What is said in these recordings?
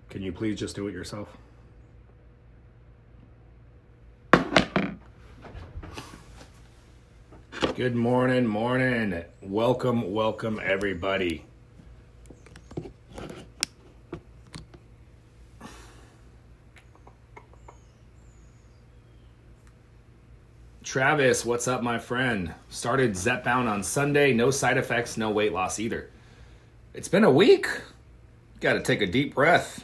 Can you please just do it yourself? Good morning. Welcome everybody. Travis, what's up, my friend? Started Zepbound on Sunday. No side effects, no weight loss either. It's been a week. Got to take a deep breath.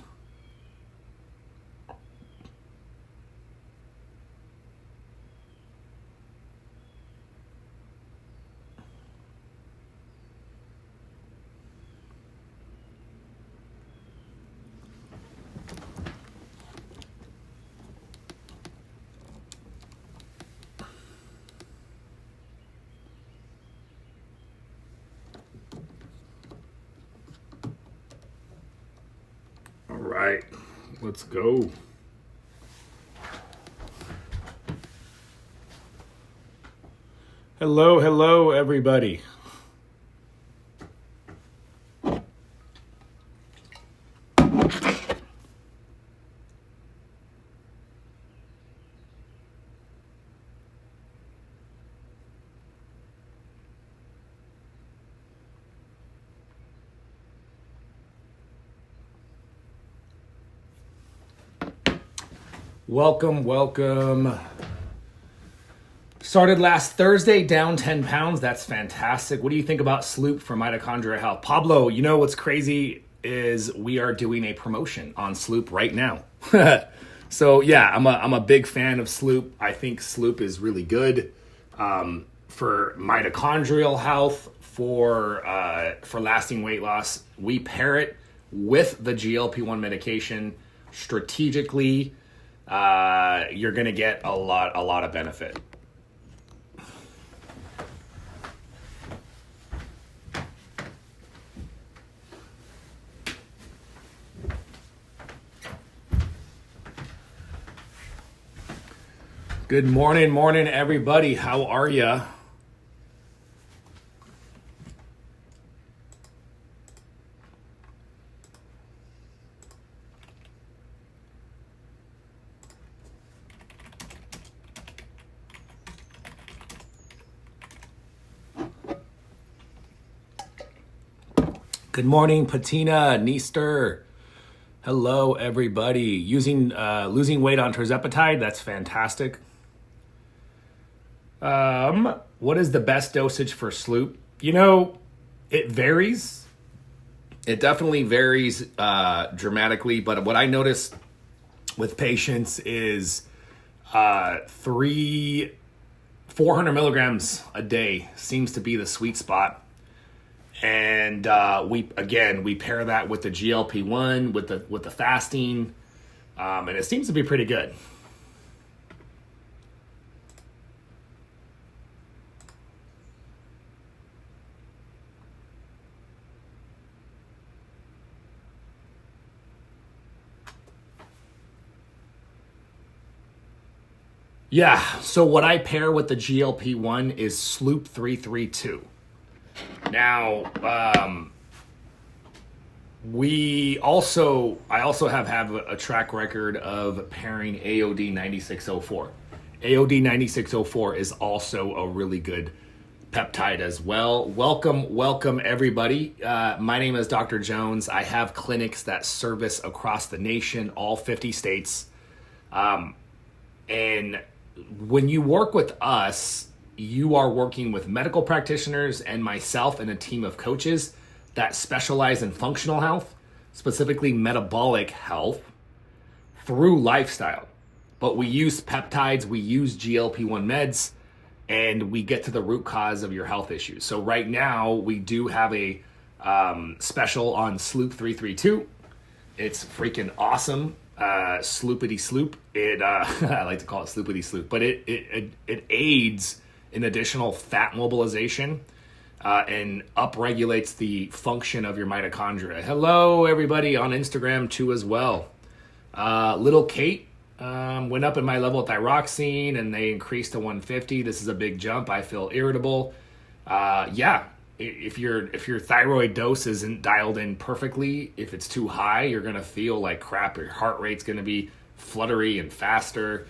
All right, let's go. Hello, everybody. Welcome. Started last Thursday, down 10 pounds. That's fantastic. What do you think about Sloop for mitochondrial health? Pablo, you know what's crazy is we are doing a promotion on Sloop right now. So yeah, I'm a big fan of Sloop. I think Sloop is really good for mitochondrial health, for lasting weight loss. We pair it with the GLP-1 medication strategically. You're going to get a lot of benefit. Good morning, everybody. How are ya? Good morning, Patina, Neester. Hello, everybody. Losing weight on tirzepatide, that's fantastic. What is the best dosage for Sloop? You know, it varies. It definitely varies dramatically, but what I notice with patients is 400 milligrams a day seems to be the sweet spot. And we pair that with the GLP-1, with the fasting, and it seems to be pretty good. Yeah, so what I pair with the GLP-1 is Sloop 332. Now, I also have a track record of pairing AOD 9604. AOD 9604 is also a really good peptide as well. Welcome everybody. My name is Dr. Jones. I have clinics that service across the nation, all 50 states. And when you work with us, you are working with medical practitioners and myself and a team of coaches that specialize in functional health, specifically metabolic health, through lifestyle. But we use peptides, we use GLP-1 meds, and we get to the root cause of your health issues. So right now, we do have a special on Sloop 332. It's freaking awesome. Sloopity Sloop. I like to call it Sloopity Sloop, but it aids in additional fat mobilization and upregulates the function of your mitochondria. Hello, everybody on Instagram too as well. Little Kate went up in my level of thyroxine and they increased to 150. This is a big jump. I feel irritable. Yeah, if your thyroid dose isn't dialed in perfectly, if it's too high, you're going to feel like crap. Your heart rate's going to be fluttery and faster.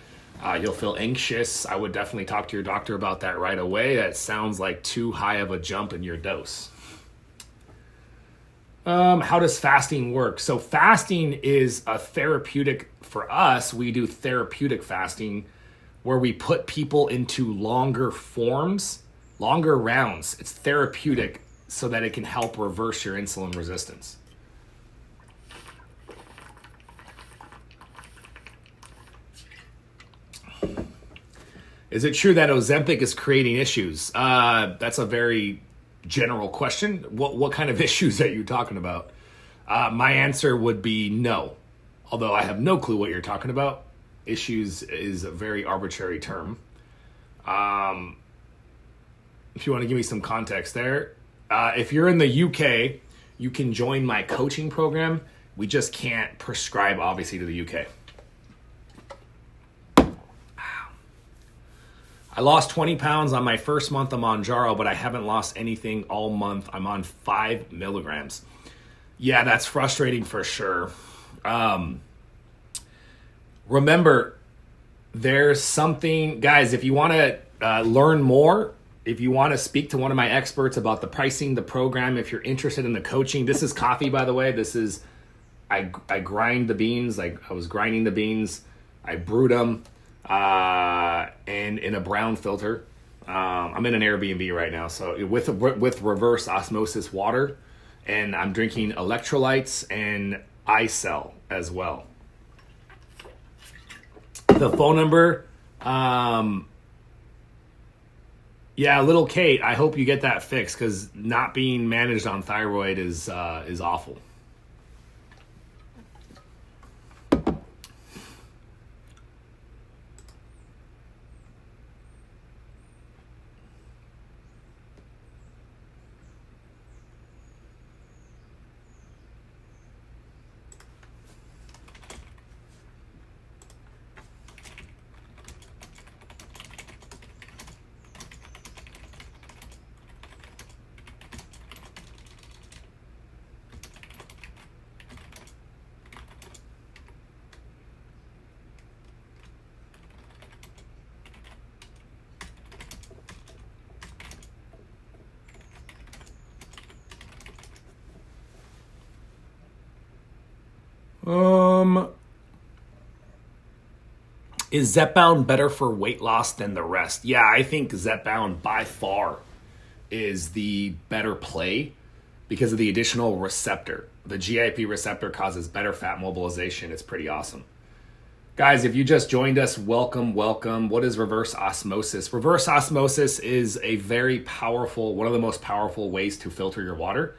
You'll feel anxious. I would definitely talk to your doctor about that right away. That sounds like too high of a jump in your dose. How does fasting work? So fasting is a therapeutic, for us, we do therapeutic fasting where we put people into longer forms, longer rounds. It's therapeutic so that it can help reverse your insulin resistance. Is it true that Ozempic is creating issues? That's a very general question. What kind of issues are you talking about? My answer would be no, although I have no clue what you're talking about. Issues is a very arbitrary term. If you want to give me some context there, if you're in the UK, you can join my coaching program. We just can't prescribe, obviously, to the UK. I lost 20 pounds on my first month of Mounjaro, but I haven't lost anything all month. I'm on 5 milligrams. Yeah, that's frustrating for sure. Remember, there's something, guys, if you want to learn more, if you want to speak to one of my experts about the pricing, the program, if you're interested in the coaching, this is coffee, by the way. This is, I grind the beans. I was grinding the beans. I brewed them. And in a brown filter. I'm in an Airbnb right now, so with reverse osmosis water, and I'm drinking electrolytes and iCell as well. The phone number, yeah, little Kate, I hope you get that fixed, because not being managed on thyroid is awful. Is Zepbound better for weight loss than the rest? Yeah, I think Zepbound by far is the better play because of the additional receptor. The GIP receptor causes better fat mobilization. It's pretty awesome. Guys, if you just joined us, welcome, welcome. What is reverse osmosis? Reverse osmosis is a very powerful, one of the most powerful ways to filter your water.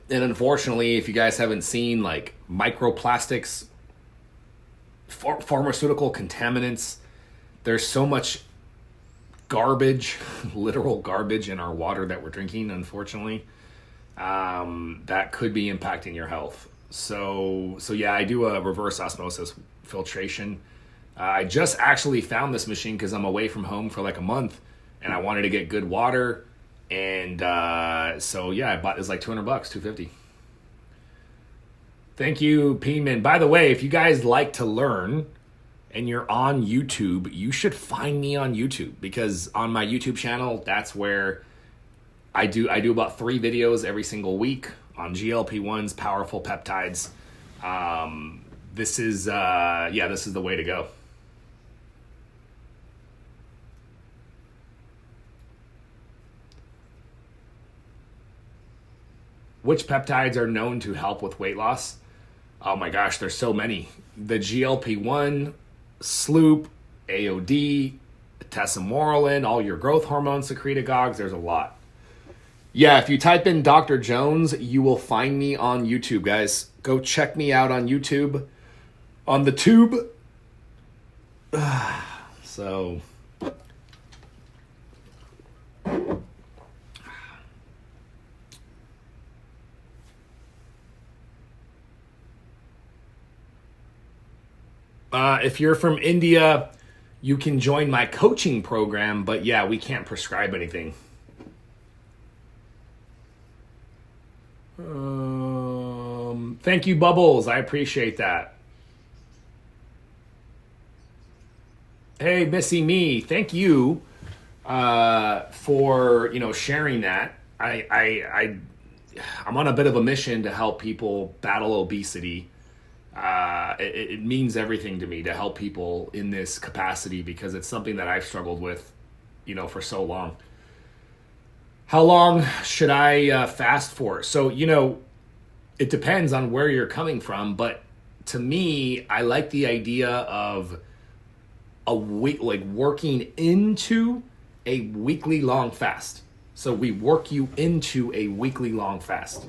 And unfortunately, if you guys haven't seen like microplastics, pharmaceutical contaminants, there's so much garbage, literal garbage in our water that we're drinking, unfortunately, that could be impacting your health. So yeah, I do a reverse osmosis filtration. I just actually found this machine because I'm away from home for like a month and I wanted to get good water. And so yeah, I bought, it's like $200, $250. Thank you, Peenman. By the way, if you guys like to learn and you're on YouTube, you should find me on YouTube, because on my YouTube channel, that's where I do about 3 videos every single week on GLP-1s, powerful peptides. This is the way to go. Which peptides are known to help with weight loss? Oh my gosh, there's so many. The GLP-1, Sloop, AOD, tesamorelin, all your growth hormone secretagogues, there's a lot. Yeah, if you type in Dr. Jones, you will find me on YouTube, guys. Go check me out on YouTube. On the tube. So... if you're from India, you can join my coaching program, but yeah, we can't prescribe anything. Thank you, Bubbles. I appreciate that. Hey, Missy Me. Thank you for sharing that. I'm on a bit of a mission to help people battle obesity. It means everything to me to help people in this capacity because it's something that I've struggled with, for so long. How long should I fast for? So, it depends on where you're coming from, but to me, I like the idea of a week, like working into a weekly long fast. So we work you into a weekly long fast.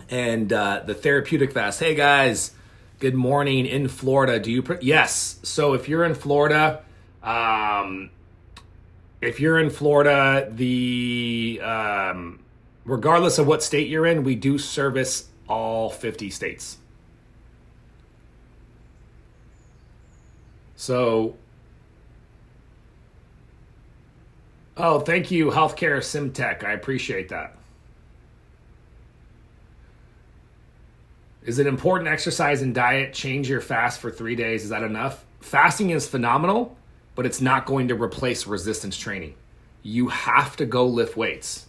And the therapeutic fast. Hey guys, good morning in Florida. Yes. So if you're in Florida, regardless of what state you're in, we do service all 50 states. So, thank you, Healthcare SimTech. I appreciate that. Is it important exercise and diet? Change your fast for 3 days. Is that enough? Fasting is phenomenal, but it's not going to replace resistance training. You have to go lift weights.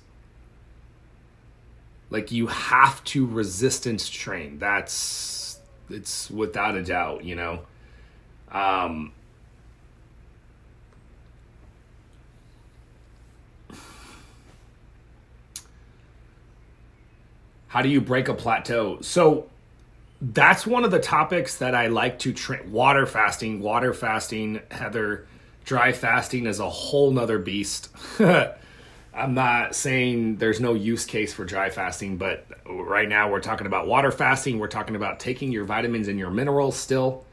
Like you have to resistance train. It's without a doubt, How do you break a plateau? So that's one of the topics that I like to train. Water fasting, Heather. Dry fasting is a whole nother beast. I'm not saying there's no use case for dry fasting, but right now we're talking about water fasting. We're talking about taking your vitamins and your minerals still.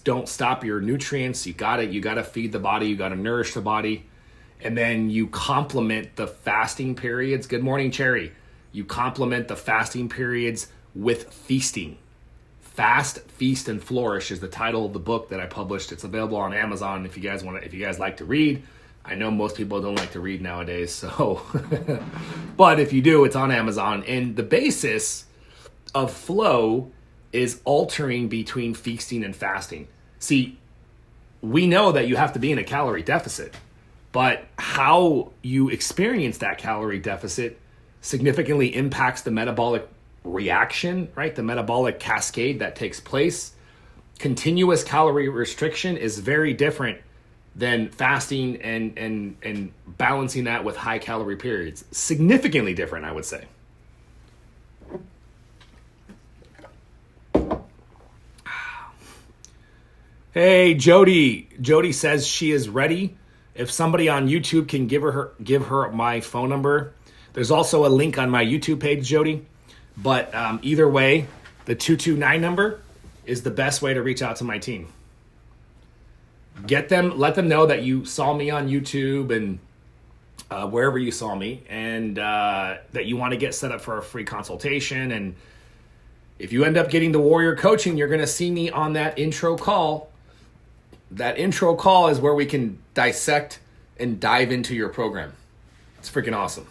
Don't stop your nutrients. You got to feed the body. You got to nourish the body. And then you complement the fasting periods. Good morning, Cherry. You complement the fasting periods with feasting. Fast, Feast, and Flourish is the title of the book that I published. It's available on Amazon if you guys like to read. I know most people don't like to read nowadays, so but if you do, it's on Amazon. And the basis of flow is altering between feasting and fasting. See, we know that you have to be in a calorie deficit, but how you experience that calorie deficit significantly impacts the metabolic reaction, right? The metabolic cascade that takes place. Continuous calorie restriction is very different than fasting and balancing that with high calorie periods. Significantly different, I would say. Hey, Jody. Jody says she is ready. If somebody on YouTube can give her my phone number. There's also a link on my YouTube page, Jody. But either way, the 229 number is the best way to reach out to my team. Let them know that you saw me on YouTube and wherever you saw me, and that you want to get set up for a free consultation. And if you end up getting the Warrior Coaching, you're going to see me on that intro call. That intro call is where we can dissect and dive into your program. It's freaking awesome.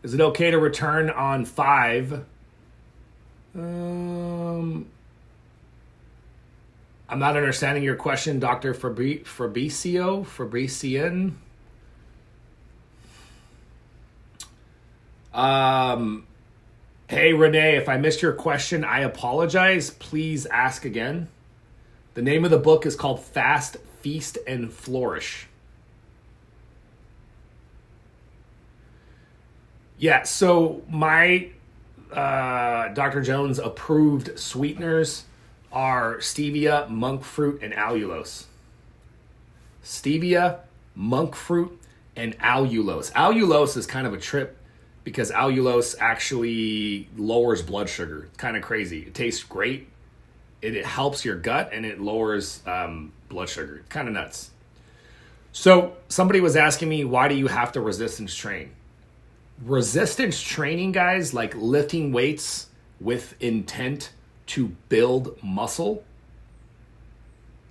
Is it okay to return on 5? I'm not understanding your question, Dr. Fabrician. Hey, Renee, if I missed your question, I apologize. Please ask again. The name of the book is called Fast, Feast, and Flourish. Yeah, so my Dr. Jones approved sweeteners are stevia, monk fruit, and allulose. Stevia, monk fruit, and allulose. Allulose is kind of a trip because allulose actually lowers blood sugar. It's kind of crazy. It tastes great. It helps your gut and it lowers blood sugar. It's kind of nuts. So somebody was asking me, why do you have to resistance train? Resistance training, guys, like lifting weights with intent to build muscle,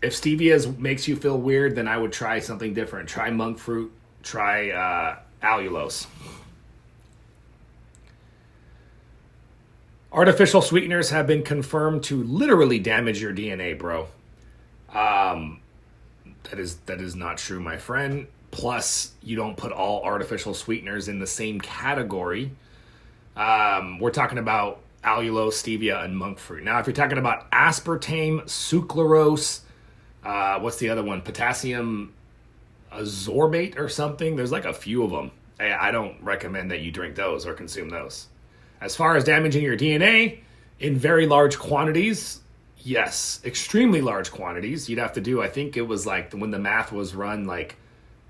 If stevia makes you feel weird, then I would try something different. Try monk fruit, try allulose. Artificial sweeteners have been confirmed to literally damage your DNA, bro. That is not true, my friend. Plus, you don't put all artificial sweeteners in the same category. We're talking about allulose, stevia, and monk fruit. Now, if you're talking about aspartame, sucralose, what's the other one? Potassium ascorbate or something? There's like a few of them. I don't recommend that you drink those or consume those. As far as damaging your DNA, in very large quantities, yes, extremely large quantities. You'd have to do, I think it was like when the math was run, like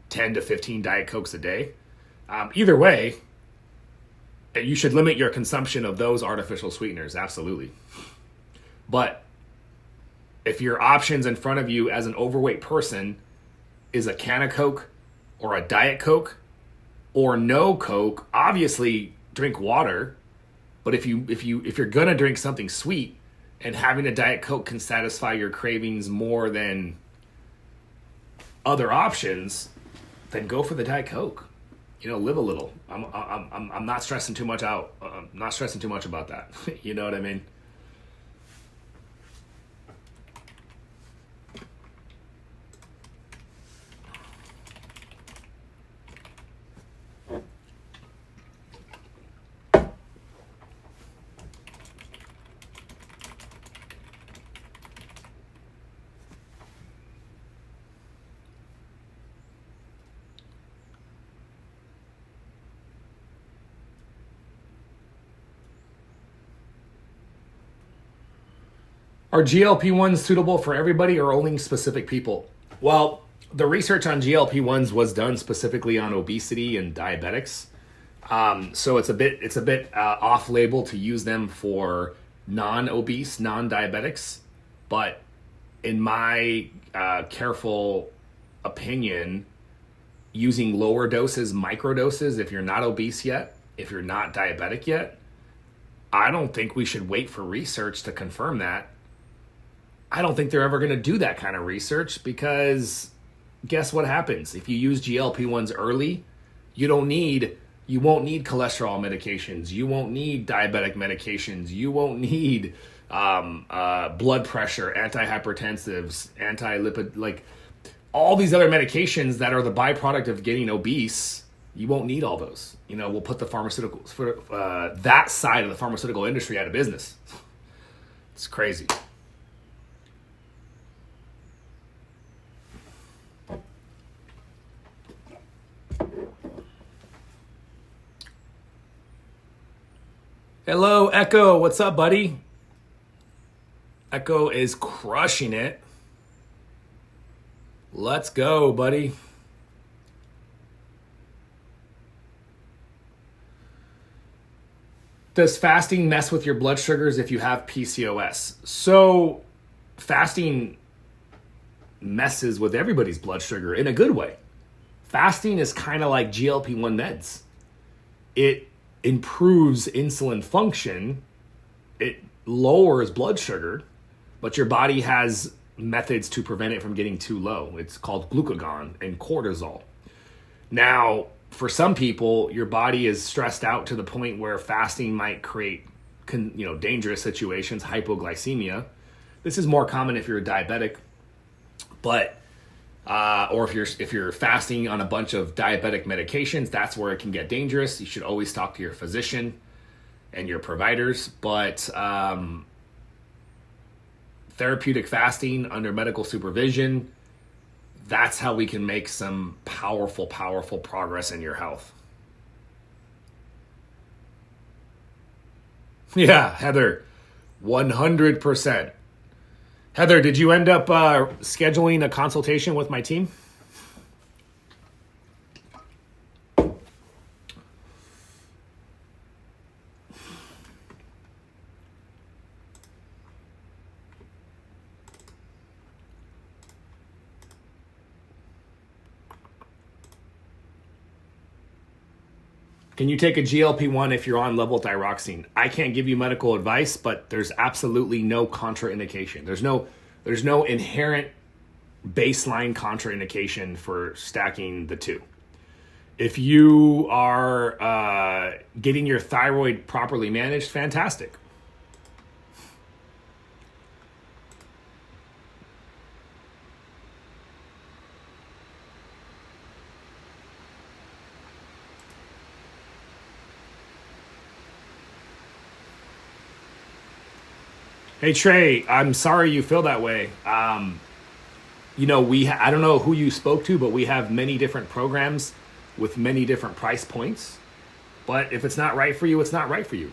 10 to 15 Diet Cokes a day. Either way, you should limit your consumption of those artificial sweeteners, absolutely. But if your options in front of you as an overweight person is a can of Coke or a Diet Coke or no Coke, obviously drink water. But if you're gonna drink something sweet and having a Diet Coke can satisfy your cravings more than other options, then go for the Diet Coke. You know, live a little. I'm not stressing too much out. I'm not stressing too much about that. You know what I mean? Are GLP-1s suitable for everybody or only specific people? Well, the research on GLP-1s was done specifically on obesity and diabetics. So it's a bit off-label to use them for non-obese, non-diabetics. But in my careful opinion, using lower doses, microdoses, if you're not obese yet, if you're not diabetic yet, I don't think we should wait for research to confirm that. I don't think they're ever going to do that kind of research because guess what happens? If you use GLP-1s early, you won't need cholesterol medications. You won't need diabetic medications. You won't need blood pressure, antihypertensives, anti-lipid, like all these other medications that are the byproduct of getting obese. You won't need all those. You know, we'll put the pharmaceuticals, that side of the pharmaceutical industry out of business. It's crazy. Hello, Echo. What's up, buddy? Echo is crushing it. Let's go, buddy. Does fasting mess with your blood sugars if you have PCOS? So fasting messes with everybody's blood sugar in a good way. Fasting is kind of like GLP-1 meds. It improves insulin function, it lowers blood sugar, but your body has methods to prevent it from getting too low. It's called glucagon and cortisol. Now, for some people, your body is stressed out to the point where fasting might create dangerous situations, hypoglycemia. This is more common if you're a diabetic, but or if you're fasting on a bunch of diabetic medications, that's where it can get dangerous. You should always talk to your physician and your providers. But therapeutic fasting under medical supervision, that's how we can make some powerful progress in your health. Yeah, Heather, 100%. Heather, did you end up scheduling a consultation with my team? Can you take a GLP-1 if you're on levothyroxine? I can't give you medical advice, but there's absolutely no contraindication. There's no inherent baseline contraindication for stacking the two. If you are getting your thyroid properly managed, fantastic. Hey Trey, I'm sorry you feel that way. I don't know who you spoke to, but we have many different programs with many different price points. But if it's not right for you, it's not right for you.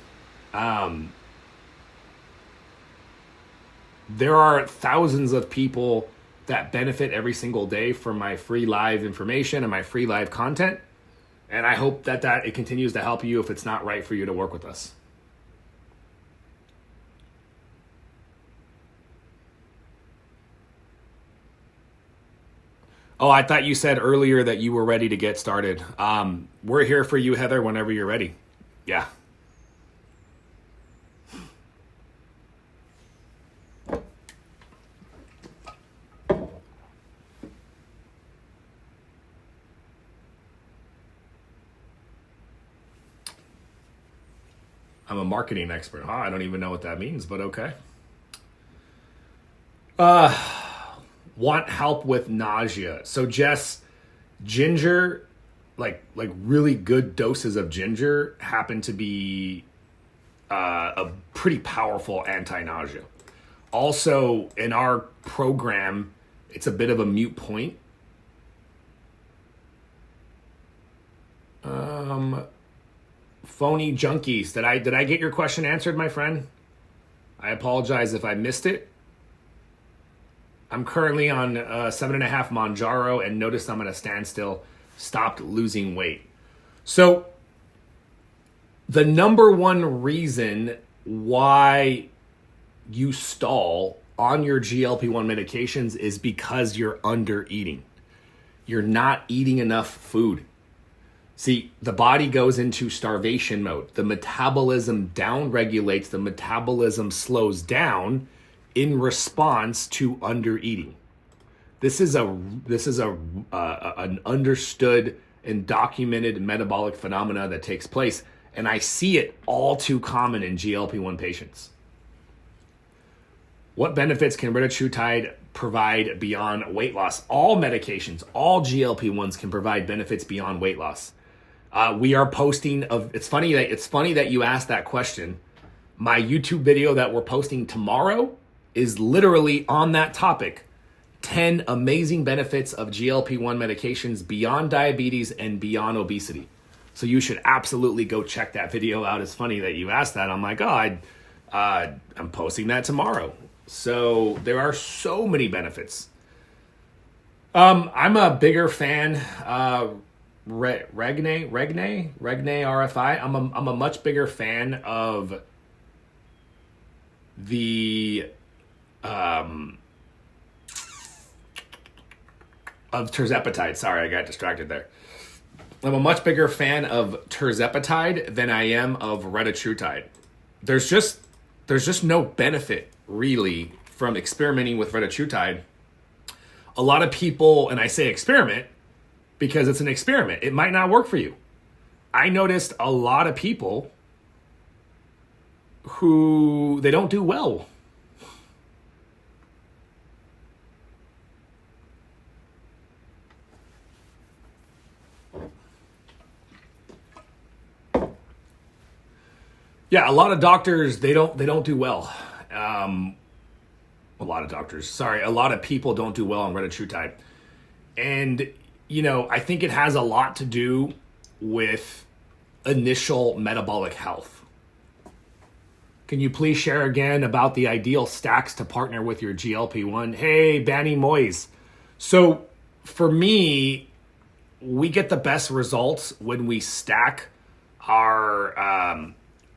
There are thousands of people that benefit every single day from my free live information and my free live content. And I hope that it continues to help you if it's not right for you to work with us. Oh, I thought you said earlier that you were ready to get started. We're here for you, Heather, whenever you're ready. Yeah. I'm a marketing expert. Huh? I don't even know what that means, but okay. Want help with nausea. So Jess, ginger, like really good doses of ginger happen to be a pretty powerful anti-nausea. Also, in our program, it's a bit of a moot point. Phony junkies. Did I get your question answered, my friend? I apologize if I missed it. I'm currently on 7.5 Mounjaro and noticed I'm at a standstill. Stopped losing weight. So the number one reason why you stall on your GLP-1 medications is because you're under eating. You're not eating enough food. See, the body goes into starvation mode. The metabolism downregulates, the metabolism slows down in response to under eating. This is an understood and documented metabolic phenomena that takes place, and I see it all too common in GLP-1 patients. What benefits can retatrutide provide beyond weight loss? All medications, all GLP-1s can provide benefits beyond weight loss. We are posting it's funny that you asked that question. My YouTube video that we're posting tomorrow is literally on that topic. 10 amazing benefits of GLP-1 medications beyond diabetes and beyond obesity. So you should absolutely go check that video out. It's funny that you asked that. I'm like, I'm posting that tomorrow. So there are so many benefits. I'm a bigger fan. Regne RFI. I'm a much bigger fan of the of tirzepatide. Sorry, I got distracted there. I'm a much bigger fan of tirzepatide than I am of retatrutide. There's just no benefit really from experimenting with retatrutide. A lot of people, and I say experiment because it's an experiment. It might not work for you. I noticed a lot of people who they don't do well. Yeah, a lot of doctors they don't do well. A lot of people don't do well on retatrutide. And I think it has a lot to do with initial metabolic health. Can you please share again about the ideal stacks to partner with your GLP-1? Hey, Banny Moyes. So for me, we get the best results when we stack our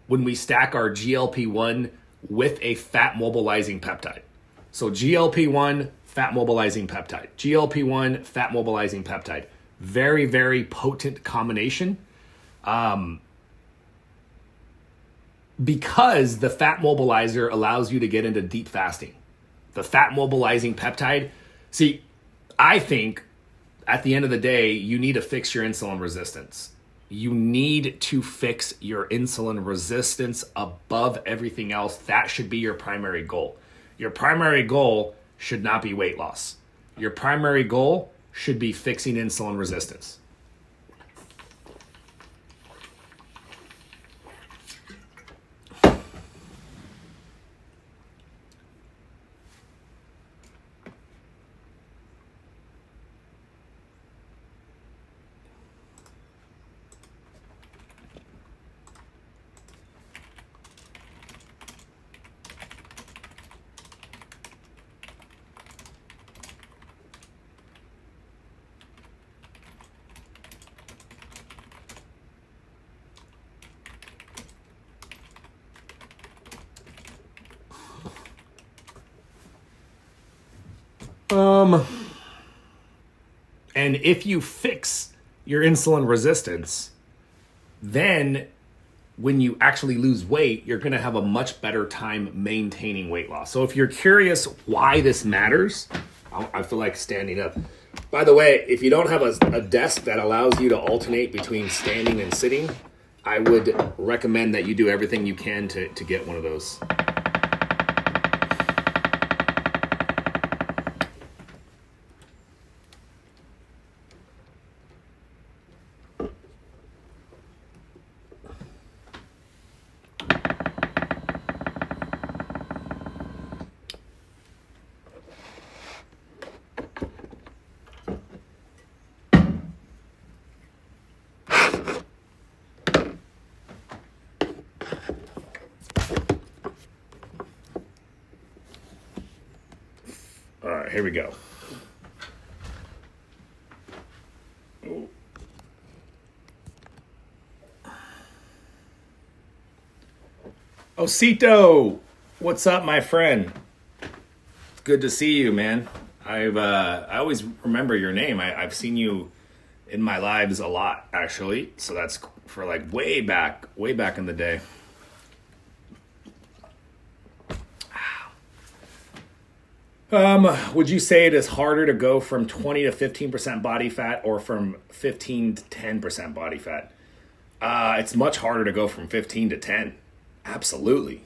GLP-1 with a fat mobilizing peptide. So GLP-1, fat mobilizing peptide. GLP-1, fat mobilizing peptide. Very, very potent combination. Because the fat mobilizer allows you to get into deep fasting. The fat mobilizing peptide, see, I think at the end of the day, you need to fix your insulin resistance. You need to fix your insulin resistance above everything else. That should be your primary goal. Your primary goal should not be weight loss. Your primary goal should be fixing insulin resistance. And if you fix your insulin resistance, then when you actually lose weight, you're going to have a much better time maintaining weight loss. So if you're curious why this matters, I feel like standing up. By the way, if you don't have a desk that allows you to alternate between standing and sitting, I would recommend that you do everything you can to get one of those. All right, here we go. Osito, what's up, my friend? It's good to see you, man. I always remember your name. I've seen you in my lives a lot, actually. So that's for like way back in the day. Would you say it is harder to go from 20 to 15% body fat or from 15 to 10% body fat? It's much harder to go from 15 to 10. Absolutely.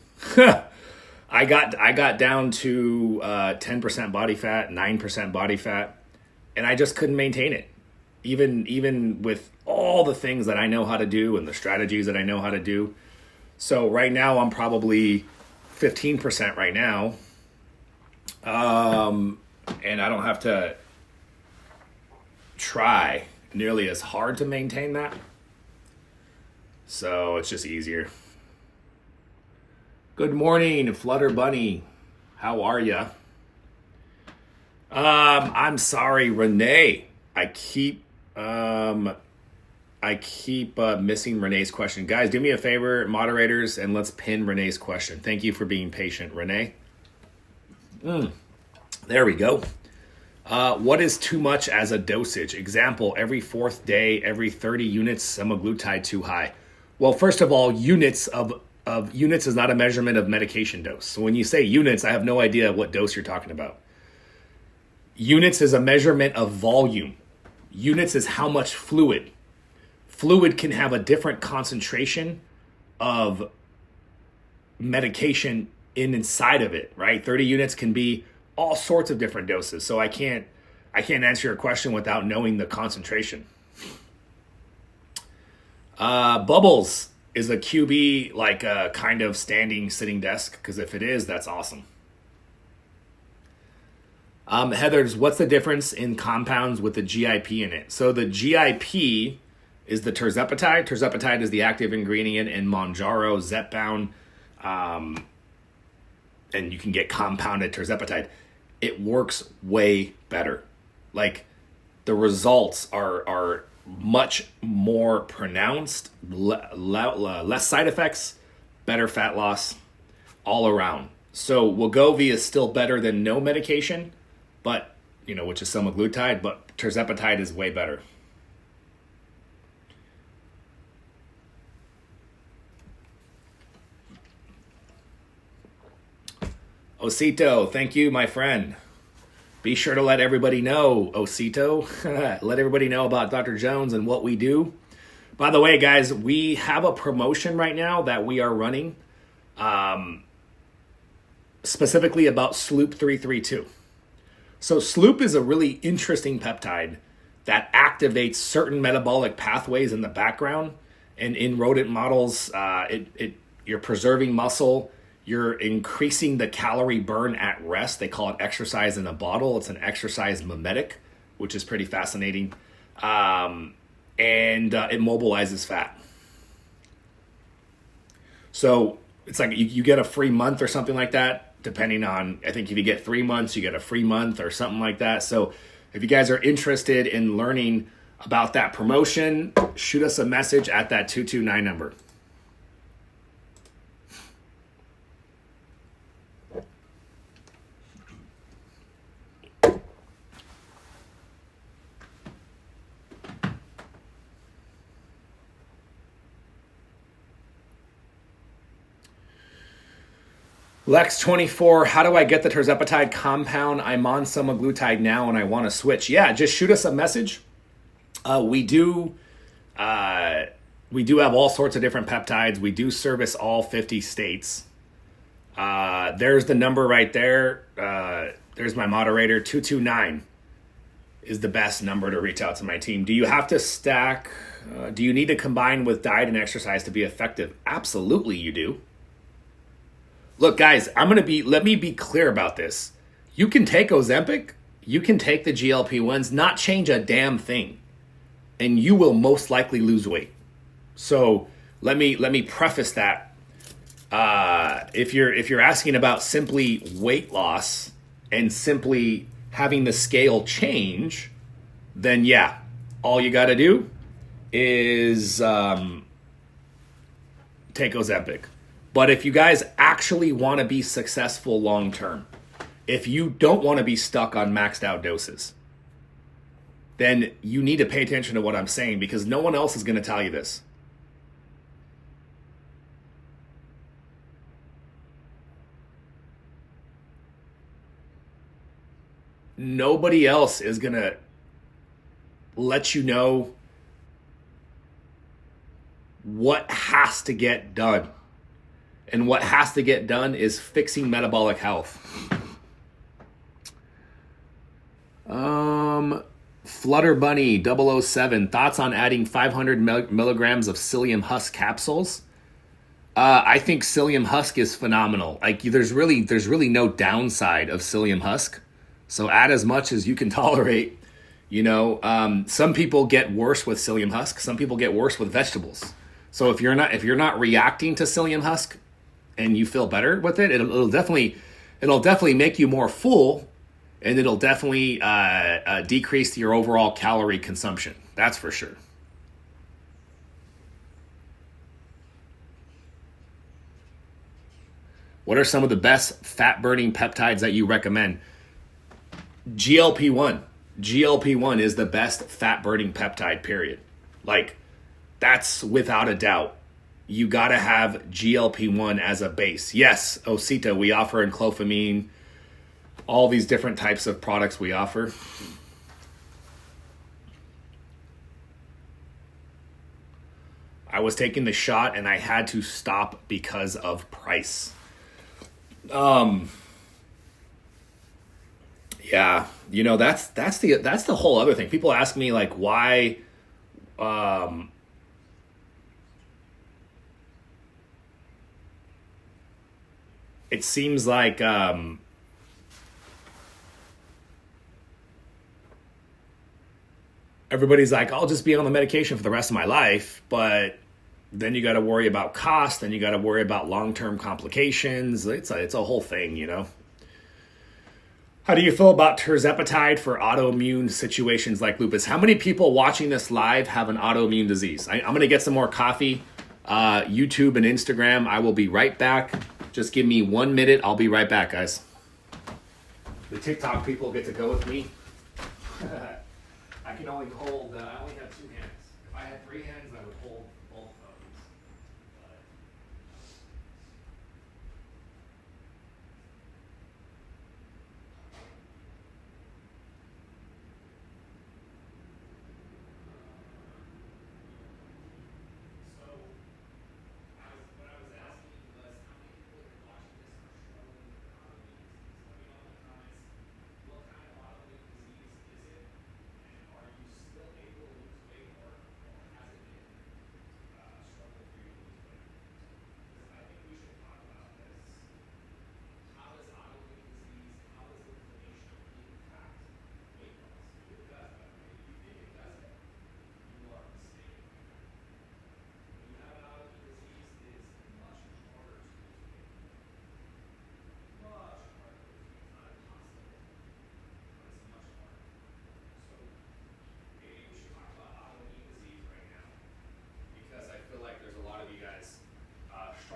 I got down to 10% body fat, 9% body fat, and I just couldn't maintain it. Even with all the things that I know how to do and the strategies that I know how to do. So right now I'm probably 15% right now. And I don't have to try nearly as hard to maintain that. So it's just easier. Good morning, Flutter Bunny. How are ya? I'm sorry, Renee. I keep missing Renee's question. Guys, do me a favor, moderators, and let's pin Renee's question. Thank you for being patient, Renee. There we go. What is too much as a dosage? Example, every fourth day, every 30 units, semaglutide too high. Well, first of all, units is not a measurement of medication dose. So when you say units, I have no idea what dose you're talking about. Units is a measurement of volume. Units is how much fluid. Fluid can have a different concentration of medication inside of it, right? 30 units can be all sorts of different doses. So I can't answer your question without knowing the concentration. Bubbles, is a QB like a kind of standing, sitting desk? Because if it is, that's awesome. Heather's, what's the difference in compounds with the GIP in it? So the GIP is the tirzepatide. Tirzepatide is the active ingredient in Mounjaro, Zepbound, and you can get compounded tirzepatide. It works way better. Like the results are much more pronounced, less side effects, better fat loss all around. So Wegovy is still better than no medication, but which is semaglutide, but tirzepatide is way better. Osito, thank you, my friend. Be sure to let everybody know, Osito, let everybody know about Dr. Jones and what we do. By the way, guys, we have a promotion right now that we are running specifically about Sloop 332. So Sloop is a really interesting peptide that activates certain metabolic pathways in the background. And in rodent models, you're preserving muscle. You're increasing the calorie burn at rest. They call it exercise in a bottle. It's an exercise mimetic, which is pretty fascinating. And it mobilizes fat. So it's like you get a free month or something like that, depending on, I think if you get 3 months, you get a free month or something like that. So if you guys are interested in learning about that promotion, shoot us a message at that 229 number. Lex24, how do I get the tirzepatide compound? I'm on semaglutide now and I want to switch. Yeah, just shoot us a message. We do have all sorts of different peptides. We do service all 50 states. There's the number right there. There's my moderator. 229 is the best number to reach out to my team. Do you have to stack? Do you need to combine with diet and exercise to be effective? Absolutely you do. Look, guys, let me be clear about this. You can take Ozempic, you can take the GLP-1s, not change a damn thing, and you will most likely lose weight. So let me preface that. If you're asking about simply weight loss and simply having the scale change, then yeah, all you got to do is take Ozempic. But if you guys actually want to be successful long term, if you don't want to be stuck on maxed out doses, then you need to pay attention to what I'm saying, because no one else is going to tell you this. Nobody else is going to let you know what has to get done. And what has to get done is fixing metabolic health. Flutter Bunny 007, thoughts on adding 500 milligrams of psyllium husk capsules? I think psyllium husk is phenomenal. Like there's really no downside of psyllium husk. So add as much as you can tolerate. You know, some people get worse with psyllium husk. Some people get worse with vegetables. So if you're not reacting to psyllium husk, and you feel better with it, it'll definitely make you more full, and it'll definitely decrease your overall calorie consumption. That's for sure. What are some of the best fat-burning peptides that you recommend? GLP-1. GLP-1 is the best fat-burning peptide, period. Like, that's without a doubt. You got to have GLP-1 as a base. Yes, Osita, we offer enclophamine, all these different types of products we offer. I was taking the shot and I had to stop because of price. Yeah, you know, that's the whole other thing. People ask me like why it seems like everybody's like, I'll just be on the medication for the rest of my life, but then you got to worry about cost, then you got to worry about long-term complications. It's a whole thing, you know. How do you feel about tirzepatide for autoimmune situations like lupus? How many people watching this live have an autoimmune disease? I'm going to get some more coffee, YouTube and Instagram. I will be right back. Just give me 1 minute. I'll be right back, guys. The TikTok people get to go with me. I can only hold, I only have 2 hands. If I had 3 hands, I would hold both phones.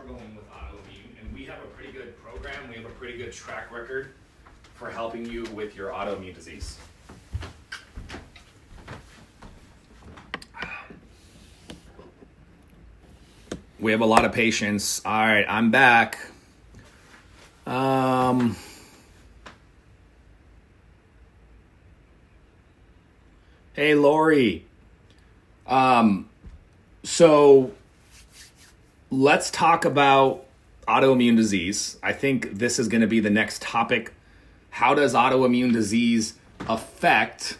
struggling with autoimmune, and we have a pretty good program, we have a pretty good track record for helping you with your autoimmune disease. We have a lot of patients. All right, I'm back. Hey, Lori. So let's talk about autoimmune disease. I think this is going to be the next topic. How does autoimmune disease affect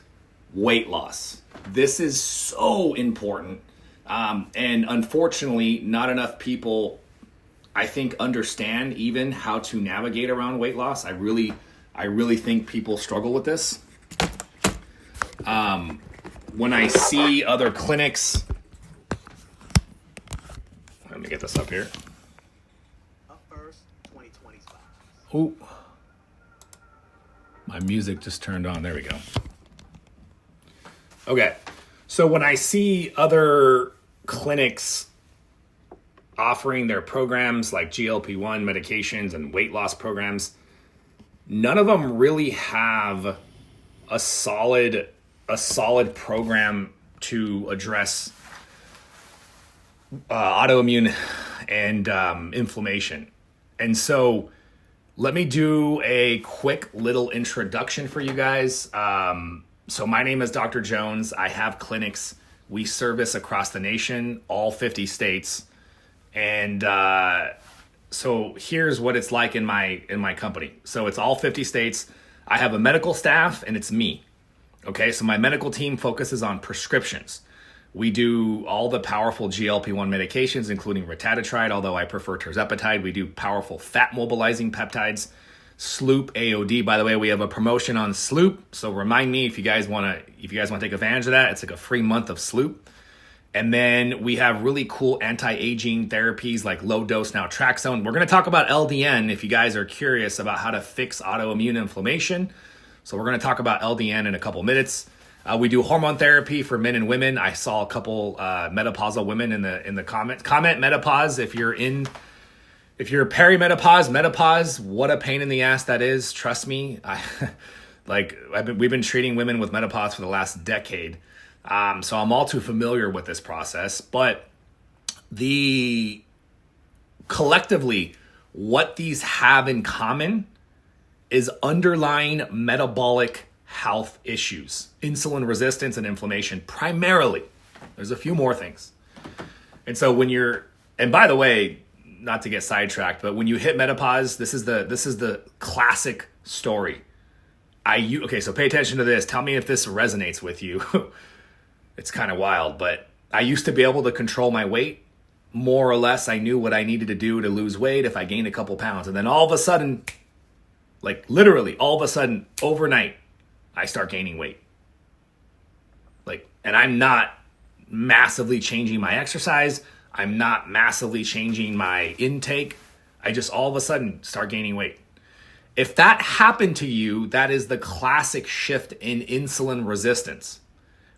weight loss? This is so important. And unfortunately, not enough people, I think, understand even how to navigate around weight loss. I really think people struggle with this. When I see other clinics, let me get this up here. Up first, 2025. Oh, my music just turned on. There we go. Okay, so when I see other clinics offering their programs like GLP-1 medications and weight loss programs, none of them really have a solid program to address autoimmune and inflammation. And so let me do a quick little introduction for you guys. So my name is Dr. Jones. I have clinics. We service across the nation, all 50 states. And so here's what it's like in my company. So it's all 50 states. I have a medical staff and it's me. Okay, so my medical team focuses on prescriptions. We do all the powerful GLP-1 medications, including retatrutide, although I prefer tirzepatide. We do powerful fat mobilizing peptides, Sloop, AOD. By the way, we have a promotion on Sloop, so remind me if you guys want to take advantage of that. It's like a free month of Sloop. And then we have really cool anti-aging therapies like low-dose naltrexone. We're going to talk about LDN if you guys are curious about how to fix autoimmune inflammation. So we're going to talk about LDN in a couple minutes. We do hormone therapy for men and women. I saw a couple menopausal women in the comment menopause. If you're perimenopause, menopause, what a pain in the ass that is. Trust me. We've been treating women with menopause for the last decade. So I'm all too familiar with this process, but collectively what these have in common is underlying metabolic health issues, insulin resistance and inflammation primarily. There's a few more things. And so and by the way, not to get sidetracked, but when you hit menopause, this is the classic story. So pay attention to this. Tell me if this resonates with you. It's kind of wild, but I used to be able to control my weight. More or less, I knew what I needed to do to lose weight if I gained a couple pounds. And then all of a sudden, literally all of a sudden, overnight, I start gaining weight. And I'm not massively changing my exercise. I'm not massively changing my intake. I just all of a sudden start gaining weight. If that happened to you, that is the classic shift in insulin resistance,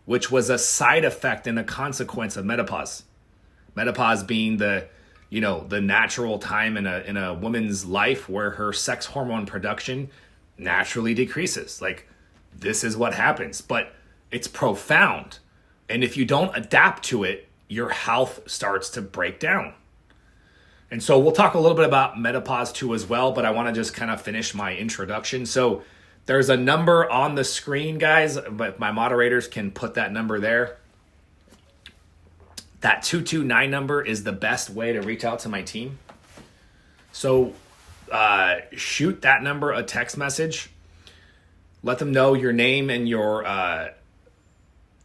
which was a side effect and a consequence of menopause. Menopause being the natural time in a woman's life where her sex hormone production naturally decreases. This is what happens, but it's profound. And if you don't adapt to it, your health starts to break down. And so we'll talk a little bit about menopause too as well, but I want to just kind of finish my introduction. So there's a number on the screen, guys, but my moderators can put that number there. That 229 number is the best way to reach out to my team. So shoot that number a text message. Let them know your name and your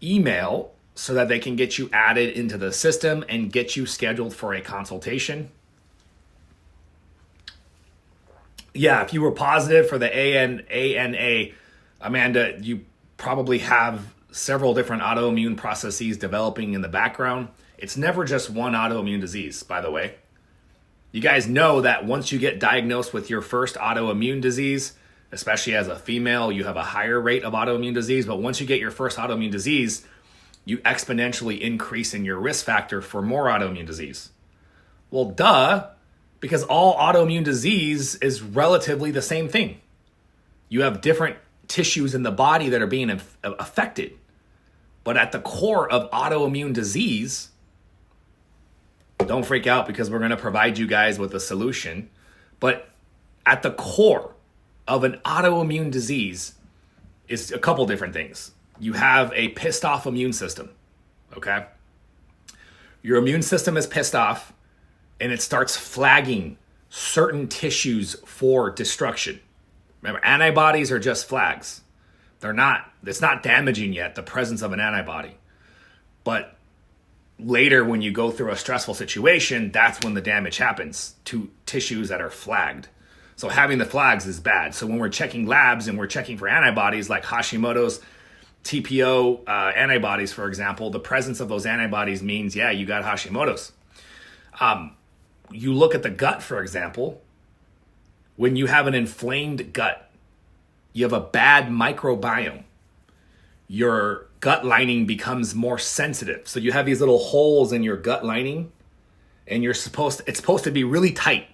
email so that they can get you added into the system and get you scheduled for a consultation. Yeah, if you were positive for the ANA, Amanda, you probably have several different autoimmune processes developing in the background. It's never just one autoimmune disease, by the way. You guys know that once you get diagnosed with your first autoimmune disease, especially as a female, you have a higher rate of autoimmune disease. But once you get your first autoimmune disease, you exponentially increase in your risk factor for more autoimmune disease. Well, duh. because all autoimmune disease is relatively the same thing. You have different tissues in the body that are being affected. But at the core of autoimmune disease, don't freak out because we're going to provide you guys with a solution. But at the core of an autoimmune disease is a couple different things. You have a pissed off immune system, okay? Your immune system is pissed off and it starts flagging certain tissues for destruction. Remember, antibodies are just flags. It's not damaging yet, the presence of an antibody. But later when you go through a stressful situation, that's when the damage happens to tissues that are flagged. So having the flags is bad. So when we're checking labs and we're checking for antibodies like Hashimoto's, TPO antibodies, for example, the presence of those antibodies means, yeah, you got Hashimoto's. You look at the gut, for example, when you have an inflamed gut, you have a bad microbiome. Your gut lining becomes more sensitive. So you have these little holes in your gut lining, and it's supposed to be really tight.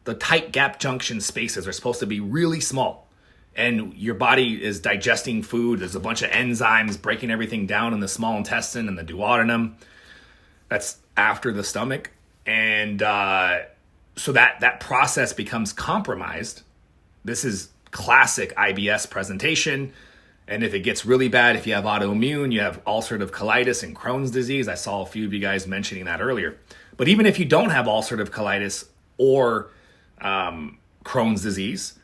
The tight gap junction spaces are supposed to be really small. And your body is digesting food. There's a bunch of enzymes breaking everything down in the small intestine and the duodenum. That's after the stomach. And so that process becomes compromised. This is classic IBS presentation. And if it gets really bad, if you have autoimmune, you have ulcerative colitis and Crohn's disease. I saw a few of you guys mentioning that earlier. But even if you don't have ulcerative colitis or Crohn's disease,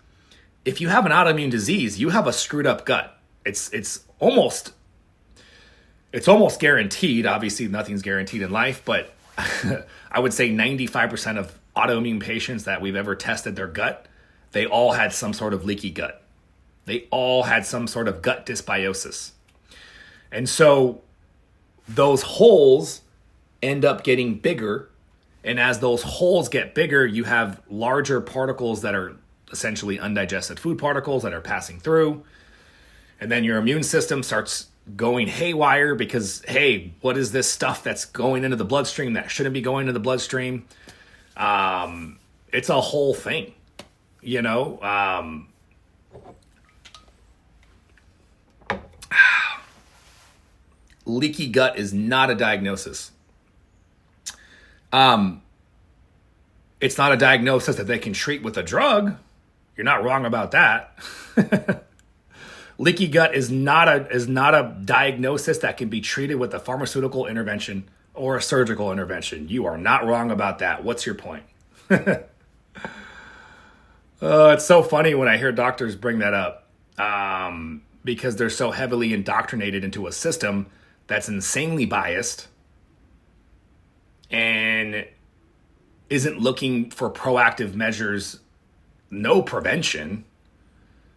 if you have an autoimmune disease, you have a screwed up gut. It's almost guaranteed. Obviously, nothing's guaranteed in life, but I would say 95% of autoimmune patients that we've ever tested their gut, they all had some sort of leaky gut. They all had some sort of gut dysbiosis. And so those holes end up getting bigger. And as those holes get bigger, you have larger particles that are essentially undigested food particles that are passing through. And then your immune system starts going haywire because, hey, what is this stuff that's going into the bloodstream that shouldn't be going into the bloodstream? It's a whole thing, you know? Leaky gut is not a diagnosis. It's not a diagnosis that they can treat with a drug. You're not wrong about that. Leaky gut is not a diagnosis that can be treated with a pharmaceutical intervention or a surgical intervention. You are not wrong about that. What's your point? It's so funny when I hear doctors bring that up because they're so heavily indoctrinated into a system that's insanely biased and isn't looking for proactive measures, no prevention.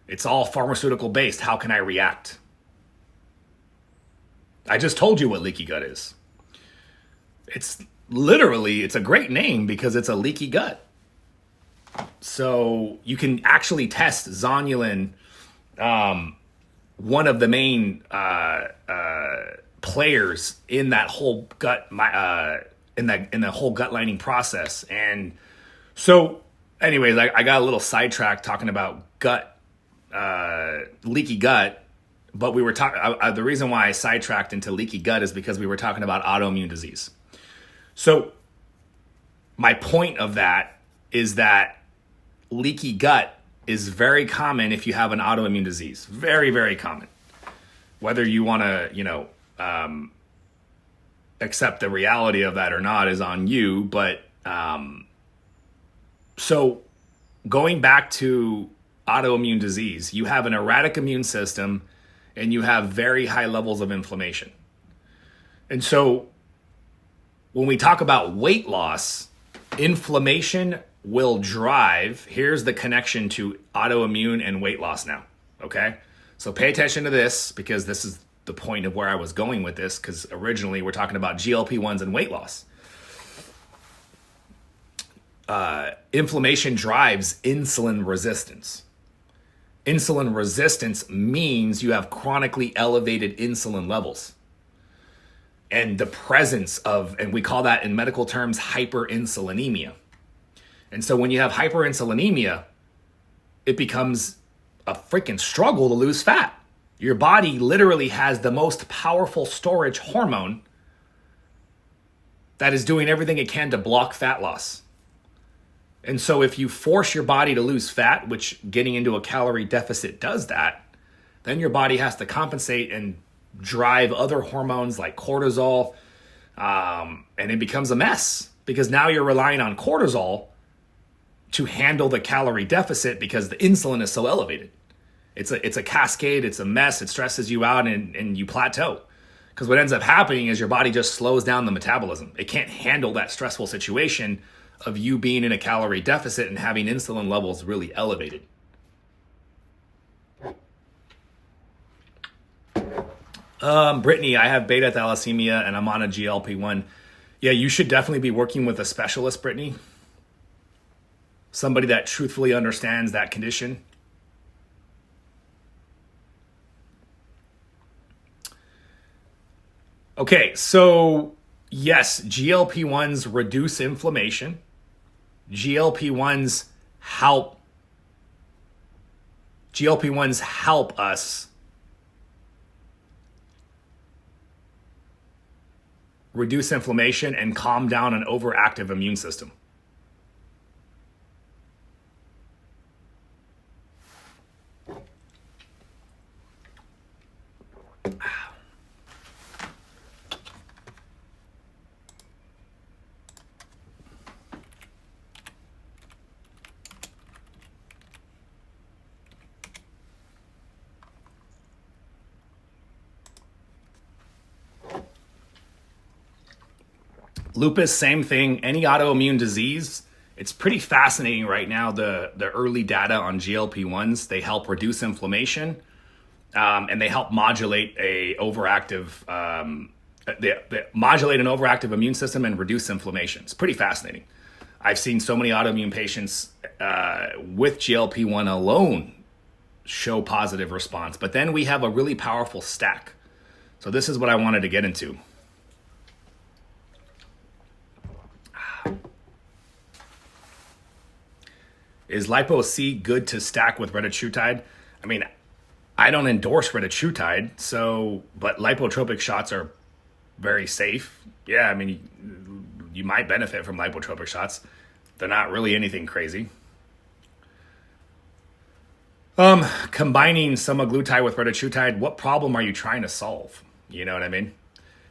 It's all pharmaceutical based. How can I react? I just told you what leaky gut is. It's a great name because it's a leaky gut. So you can actually test zonulin, one of the main players in that whole gut, in the whole gut lining process. And so, anyways, I got a little sidetracked talking about leaky gut. But we were talking. The reason why I sidetracked into leaky gut is because we were talking about autoimmune disease. So, my point of that is that leaky gut is very common if you have an autoimmune disease. Very, very common. Whether you want to, accept the reality of that or not is on you. But so going back to autoimmune disease, you have an erratic immune system and you have very high levels of inflammation. And so when we talk about weight loss, inflammation will drive, here's the connection to autoimmune and weight loss now, okay? So pay attention to this because this is the point of where I was going with this, because originally we're talking about GLP-1s and weight loss. Inflammation drives insulin resistance. Insulin resistance means you have chronically elevated insulin levels. And the presence of, and we call that in medical terms, hyperinsulinemia. And so when you have hyperinsulinemia, it becomes a freaking struggle to lose fat. Your body literally has the most powerful storage hormone that is doing everything it can to block fat loss. And so if you force your body to lose fat, which getting into a calorie deficit does that, then your body has to compensate and drive other hormones like cortisol, and it becomes a mess because now you're relying on cortisol to handle the calorie deficit because the insulin is so elevated. It's a cascade, it's a mess, it stresses you out and you plateau. Because what ends up happening is your body just slows down the metabolism. It can't handle that stressful situation of you being in a calorie deficit and having insulin levels really elevated. Brittany, I have beta thalassemia and I'm on a GLP-1. Yeah, you should definitely be working with a specialist, Brittany. Somebody that truthfully understands that condition. Okay, so yes, GLP-1s reduce inflammation. GLP-1s help us reduce inflammation and calm down an overactive immune system. Lupus, same thing. Any autoimmune disease, it's pretty fascinating right now, the early data on GLP-1s. They help reduce inflammation, and they help modulate they modulate an overactive immune system and reduce inflammation. It's pretty fascinating. I've seen so many autoimmune patients with GLP-1 alone show positive response. But then we have a really powerful stack. So this is what I wanted to get into. Is Lipo-C good to stack with retatrutide? I mean, I don't endorse retatrutide, but lipotropic shots are very safe. Yeah, I mean, you might benefit from lipotropic shots. They're not really anything crazy. Combining semaglutide with retatrutide, what problem are you trying to solve? You know what I mean?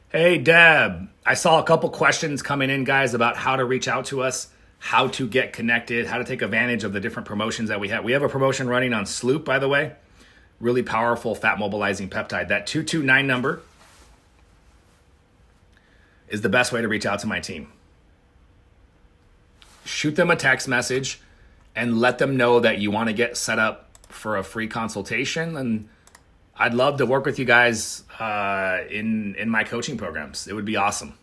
Hey, Deb, I saw a couple questions coming in, guys, about how to reach out to us, how to get connected, how to take advantage of the different promotions that we have. We have a promotion running on Sloop, by the way. Really powerful fat mobilizing peptide. That 229 number is the best way to reach out to my team. Shoot them a text message and let them know that you want to get set up for a free consultation. And I'd love to work with you guys in my coaching programs. It would be awesome.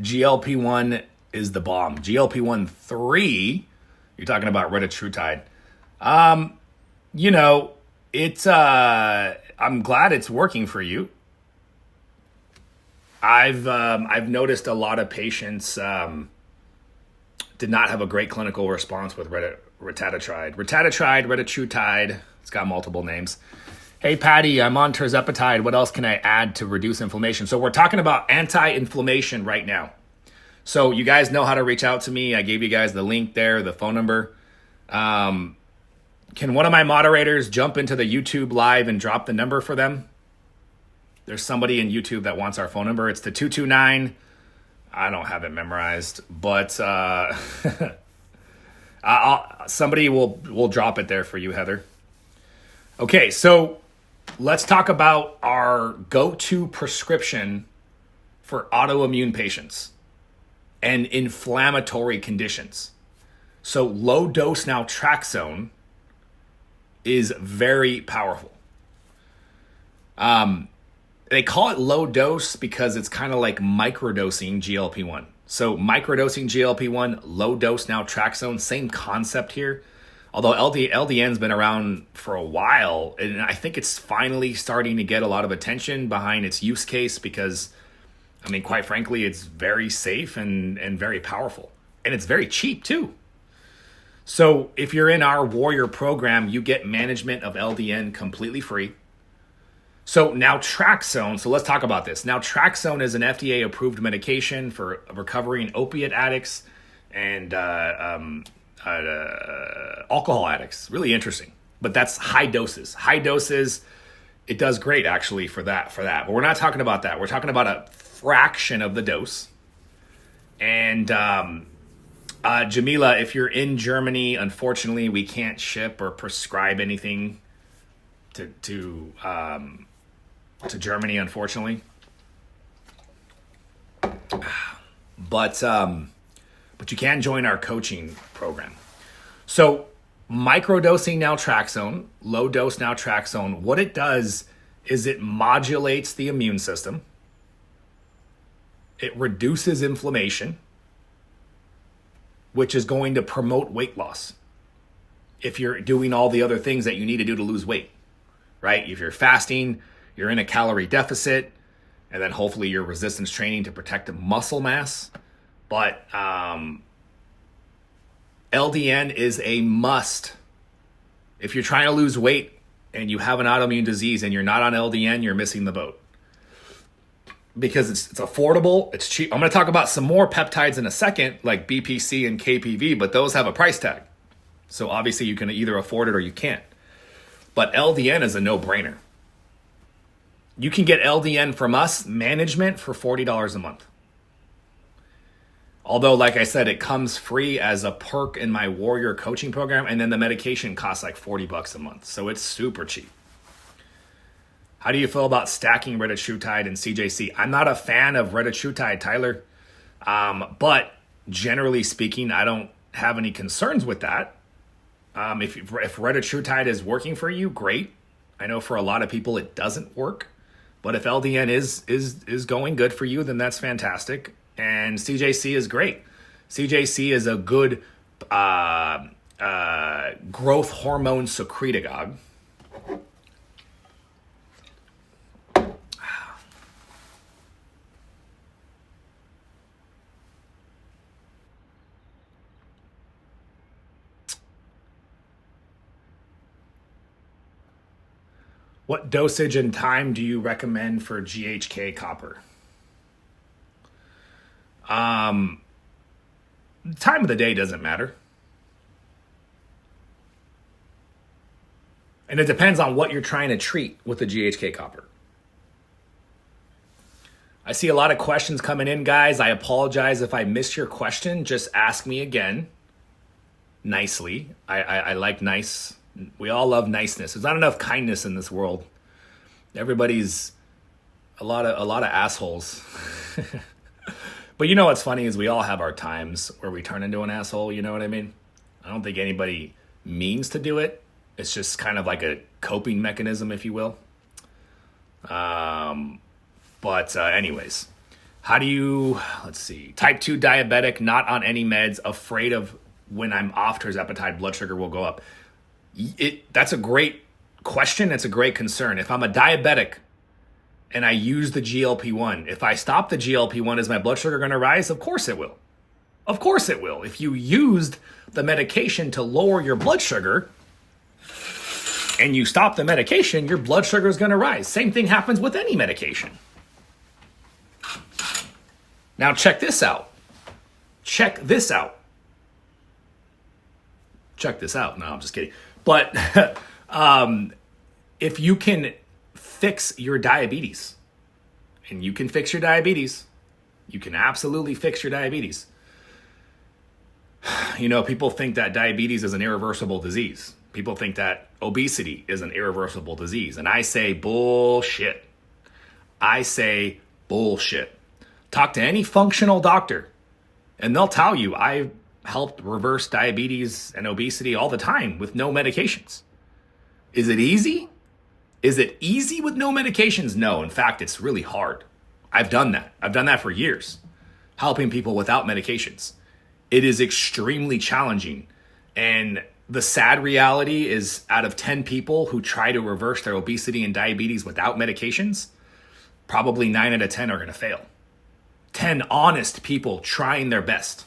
GLP-1 is the bomb. GLP-1 3, you're talking about retatrutide. It's I'm glad it's working for you. I've noticed a lot of patients did not have a great clinical response with retatrutide. Retatrutide, it's got multiple names. Hey, Patty, I'm on tirzepatide. What else can I add to reduce inflammation? So we're talking about anti-inflammation right now. So you guys know how to reach out to me. I gave you guys the link there, the phone number. Can one of my moderators jump into the YouTube live and drop the number for them? There's somebody in YouTube that wants our phone number. It's the 229. I don't have it memorized, but somebody will drop it there for you, Heather. Okay, so let's talk about our go-to prescription for autoimmune patients and inflammatory conditions. So low-dose naltrexone is very powerful. They call it low dose because it's kind of like microdosing GLP-1. So microdosing GLP-1, low dose naltrexone, same concept here. Although LDN's been around for a while, and I think it's finally starting to get a lot of attention behind its use case because, I mean, quite frankly, it's very safe and very powerful. And it's very cheap too. So if you're in our Warrior program, you get management of LDN completely free. So naltrexone, so let's talk about this. Naltrexone is an FDA-approved medication for recovering opiate addicts and alcohol addicts. Really interesting. But that's high doses. High doses, it does great actually for that. But we're not talking about that. We're talking about a fraction of the dose. And Jamila, if you're in Germany, unfortunately, we can't ship or prescribe anything to Germany, unfortunately. But you can join our coaching program. So microdosing naltrexone, low dose naltrexone, what it does is it modulates the immune system. It reduces inflammation, which is going to promote weight loss if you're doing all the other things that you need to do to lose weight, right? If you're fasting, you're in a calorie deficit, and then hopefully you're resistance training to protect the muscle mass. But LDN is a must. If you're trying to lose weight and you have an autoimmune disease and you're not on LDN, you're missing the boat. Because it's affordable, it's cheap. I'm going to talk about some more peptides in a second, like BPC and KPV, but those have a price tag. So obviously you can either afford it or you can't. But LDN is a no-brainer. You can get LDN from us, management, for $40 a month. Although, like I said, it comes free as a perk in my Warrior coaching program, and then the medication costs like $40 a month. So it's super cheap. How do you feel about stacking retatrutide and CJC? I'm not a fan of retatrutide, Tyler. But generally speaking, I don't have any concerns with that. If retatrutide is working for you, great. I know for a lot of people it doesn't work. But if LDN is going good for you, then that's fantastic. And CJC is great. CJC is a good growth hormone secretagogue. What dosage and time do you recommend for GHK copper? Time of the day doesn't matter. And it depends on what you're trying to treat with the GHK copper. I see a lot of questions coming in, guys. I apologize if I missed your question. Just ask me again nicely. I like nice. We all love niceness. There's not enough kindness in this world. Everybody's a lot of assholes. But you know what's funny is we all have our times where we turn into an asshole, you know what I mean? I don't think anybody means to do it. It's just kind of like a coping mechanism, if you will. Anyways, how do you, let's see, type 2 diabetic, not on any meds, afraid of when I'm off tirzepatide, blood sugar will go up. That's a great question. It's a great concern. If I'm a diabetic and I use the GLP-1, if I stop the GLP-1, is my blood sugar going to rise? Of course it will. Of course it will. If you used the medication to lower your blood sugar and you stop the medication, your blood sugar is going to rise. Same thing happens with any medication. Now check this out. Check this out. Check this out. No, I'm just kidding. But if you can fix your diabetes, and you can fix your diabetes, you can absolutely fix your diabetes. You know, people think that diabetes is an irreversible disease. People think that obesity is an irreversible disease. And I say bullshit. I say bullshit. Talk to any functional doctor, and they'll tell you I helped reverse diabetes and obesity all the time with no medications. Is it easy? Is it easy with no medications? No, in fact, it's really hard. I've done that. I've done that for years, helping people without medications. It is extremely challenging. And the sad reality is out of 10 people who try to reverse their obesity and diabetes without medications, probably 9 out of 10 are going to fail. 10 honest people trying their best.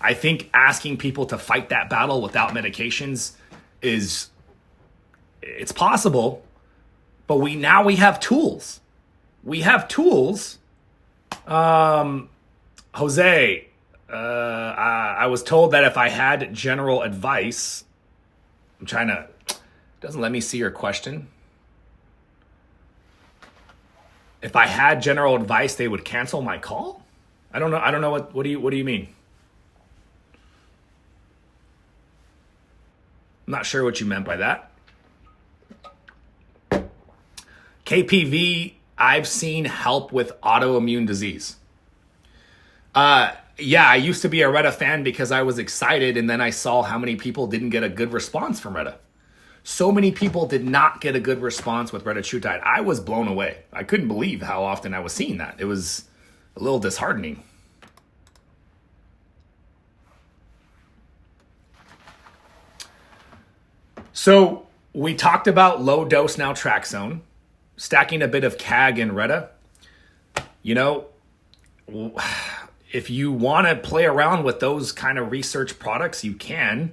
I think asking people to fight that battle without medications it's possible, but we have tools. We have tools. Jose, I was told that if I had general advice, doesn't let me see your question. If I had general advice, they would cancel my call? I don't know what do you mean? I'm not sure what you meant by that. KPV, I've seen help with autoimmune disease. Yeah, I used to be a Retta fan because I was excited, and then I saw how many people didn't get a good response from Retta. So many people did not get a good response with retatrutide. I was blown away. I couldn't believe how often I was seeing that. It was a little disheartening. So we talked about low dose naltrexone, stacking a bit of CAG and Retta. You know, if you want to play around with those kind of research products, you can.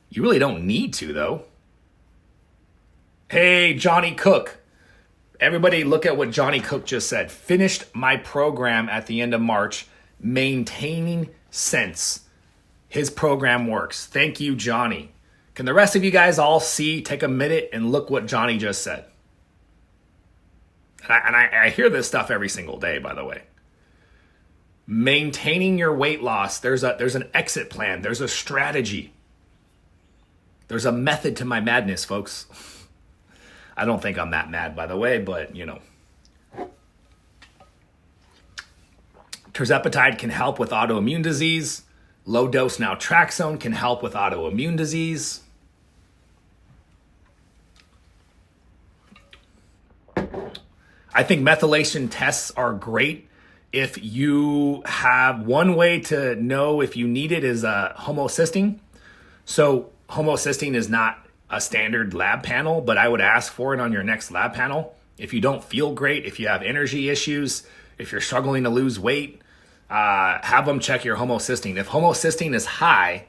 You really don't need to, though. Hey, Johnny Cook. Everybody look at what Johnny Cook just said. Finished my program at the end of March, maintaining sense. His program works. Thank you, Johnny. Can the rest of you guys all take a minute and look what Johnny just said? And I hear this stuff every single day, by the way. Maintaining your weight loss. There's an exit plan. There's a strategy. There's a method to my madness, folks. I don't think I'm that mad, by the way, but you know. Tirzepatide can help with autoimmune disease. Low dose naltrexone can help with autoimmune disease. I think methylation tests are great. If you have one way to know if you need it is homocysteine. So homocysteine is not a standard lab panel, but I would ask for it on your next lab panel. If you don't feel great, if you have energy issues, if you're struggling to lose weight, have them check your homocysteine. If homocysteine is high,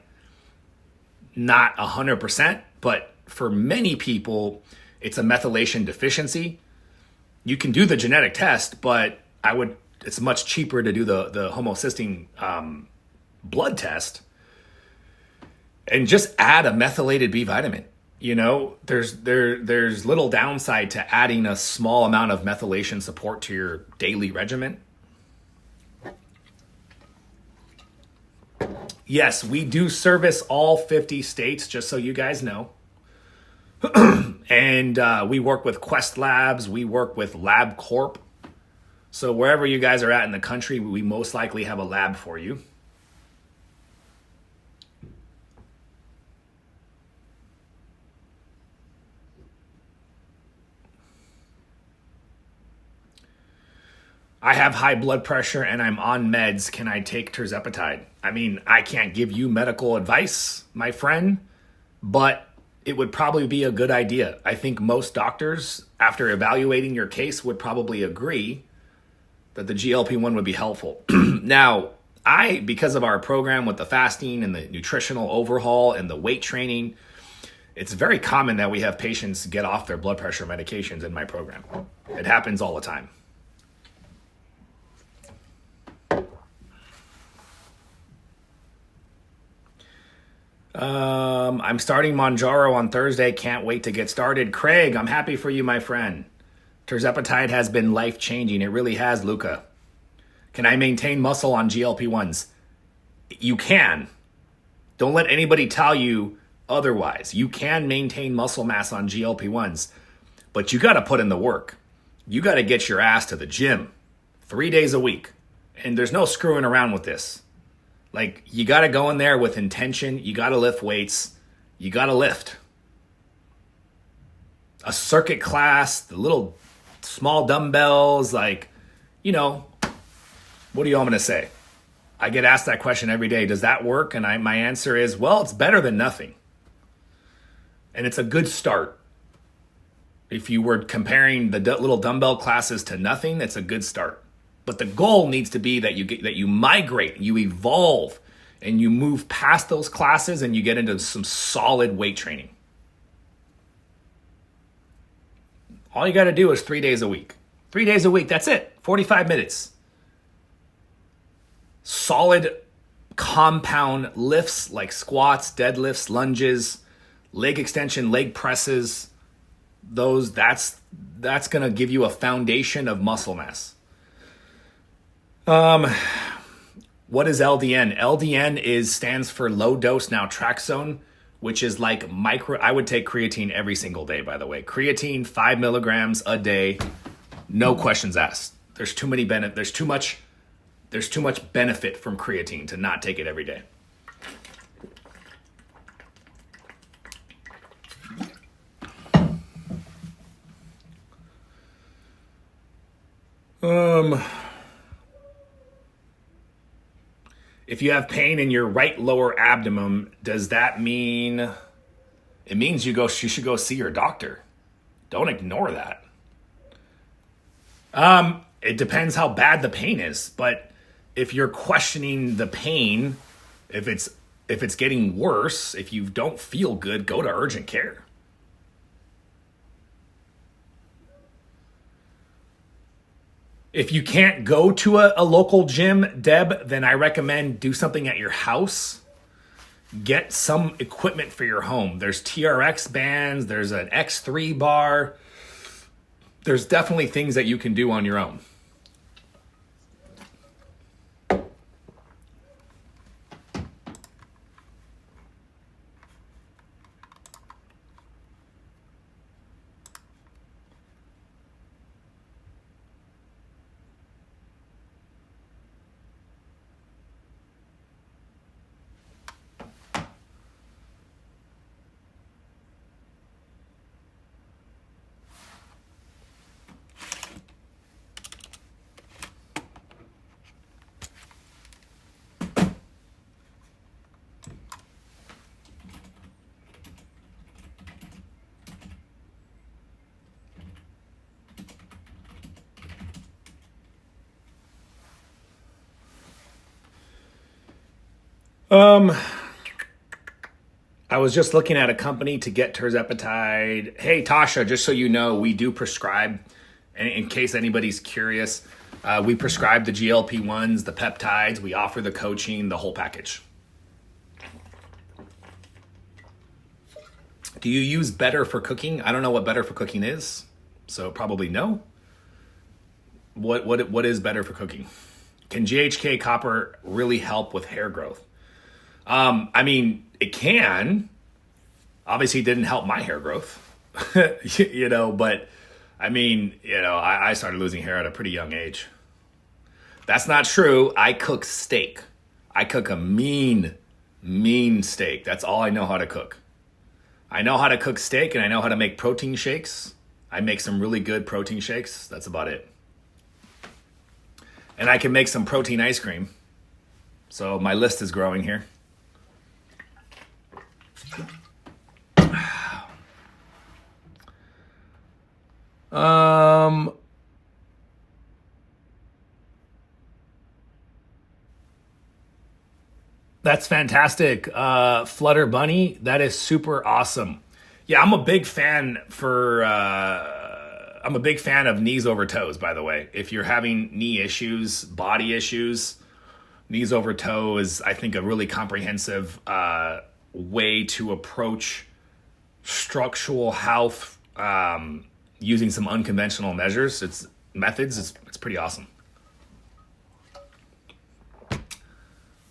not 100%, but for many people, it's a methylation deficiency. You can do the genetic test, but it's much cheaper to do the homocysteine blood test and just add a methylated B vitamin. You know, there's little downside to adding a small amount of methylation support to your daily regimen. Yes, we do service all 50 states, just so you guys know. And we work with Quest Labs. We work with LabCorp. So wherever you guys are at in the country, we most likely have a lab for you. I have high blood pressure and I'm on meds. Can I take tirzepatide? I mean, I can't give you medical advice, my friend, but it would probably be a good idea. I think most doctors, after evaluating your case, would probably agree that the GLP-1 would be helpful. Now, because of our program with the fasting and the nutritional overhaul and the weight training, it's very common that we have patients get off their blood pressure medications in my program. It happens all the time. I'm starting Mounjaro on Thursday. Can't wait to get started. Craig, I'm happy for you, my friend. Tirzepatide has been life-changing. It really has, Luca. Can I maintain muscle on GLP-1s? You can. Don't let anybody tell you otherwise. You can maintain muscle mass on GLP-1s, but you got to put in the work. You got to get your ass to the gym 3 days a week. And there's no screwing around with this. Like, you got to go in there with intention. You got to lift weights. You got to lift. A circuit class, the little small dumbbells, like, you know, what do you want me to say? I get asked that question every day. Does that work? And my answer is, well, it's better than nothing. And it's a good start. If you were comparing the little dumbbell classes to nothing, it's a good start. But the goal needs to be that you migrate, you evolve, and you move past those classes and you get into some solid weight training. All you got to do is 3 days a week. 3 days a week, that's it. 45 minutes. Solid compound lifts like squats, deadlifts, lunges, leg extension, leg presses. That's going to give you a foundation of muscle mass. What is LDN? LDN stands for low dose naltrexone, which is like I would take creatine every single day, by the way. Creatine, 5 milligrams a day, no questions asked. There's too much benefit from creatine to not take it every day. If you have pain in your right lower abdomen, does that mean it means you should go see your doctor? Don't ignore that. It depends how bad the pain is, but if you're questioning the pain, if it's getting worse, if you don't feel good, go to urgent care. If you can't go to a local gym, Deb, then I recommend do something at your house. Get some equipment for your home. There's TRX bands. There's an X3 bar. There's definitely things that you can do on your own. I was just looking at a company to get tirzepatide. Hey, Tasha, just so you know, we do prescribe, in case anybody's curious, we prescribe the GLP-1s, the peptides, we offer the coaching, the whole package. Do you use Better for Cooking? I don't know what Better for Cooking is, so probably no. What is Better for Cooking? Can GHK copper really help with hair growth? I mean, it can. Obviously, it didn't help my hair growth, but I mean, I started losing hair at a pretty young age. That's not true. I cook steak. I cook a mean steak. That's all I know how to cook. I know how to cook steak and I know how to make protein shakes. I make some really good protein shakes. That's about it. And I can make some protein ice cream. So my list is growing here. That's fantastic. Flutter Bunny, that is super awesome. Yeah, I'm a big fan of knees over toes, by the way. If you're having knee issues, body issues, knees over toe is, I think, a really comprehensive way to approach structural health using some unconventional measures. It's pretty awesome.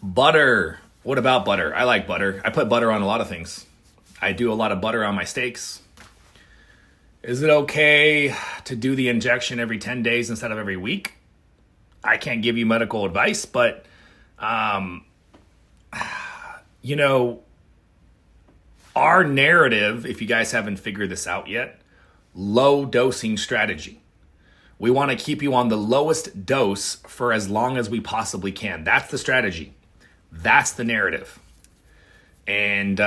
Butter. What about butter? I like butter. I put butter on a lot of things. I do a lot of butter on my steaks. Is it okay to do the injection every 10 days instead of every week? I can't give you medical advice, but, our narrative, if you guys haven't figured this out yet, low dosing strategy. We want to keep you on the lowest dose for as long as we possibly can. That's the strategy. That's the narrative. And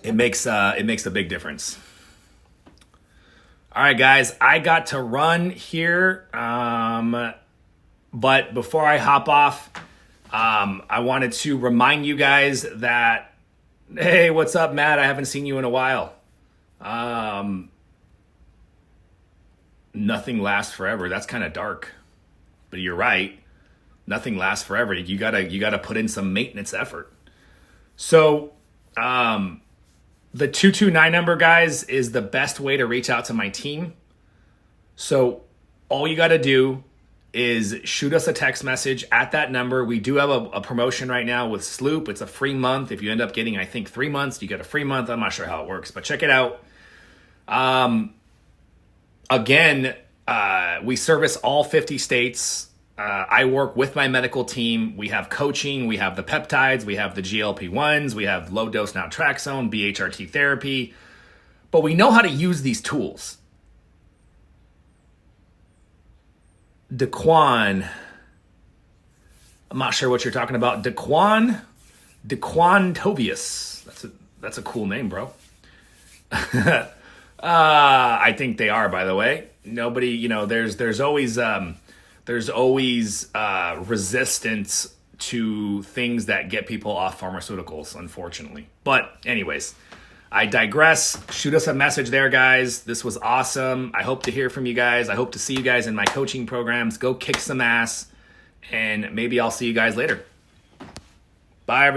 it makes a big difference. All right, guys, I got to run here. But before I hop off, I wanted to remind you guys that, hey, what's up, Matt? I haven't seen you in a while. Nothing lasts forever. That's kind of dark, but you're right. Nothing lasts forever. You gotta put in some maintenance effort. So, the 229 number, guys, is the best way to reach out to my team. So all you got to do is shoot us a text message at that number. We do have a promotion right now with Sloop. It's a free month. If you end up getting, I think, 3 months, you get a free month. I'm not sure how it works, but check it out. Again, we service all 50 states. I work with my medical team. We have coaching, we have the peptides, we have the GLP-1s, we have low dose naltrexone, BHRT therapy, but we know how to use these tools. Daquan, I'm not sure what you're talking about. Daquan Tobias. That's a cool name, bro. I think they are, by the way. Nobody, there's always resistance to things that get people off pharmaceuticals, unfortunately. But anyways, I digress. Shoot us a message there, guys. This was awesome. I hope to hear from you guys. I hope to see you guys in my coaching programs. Go kick some ass, and maybe I'll see you guys later. Bye, everybody.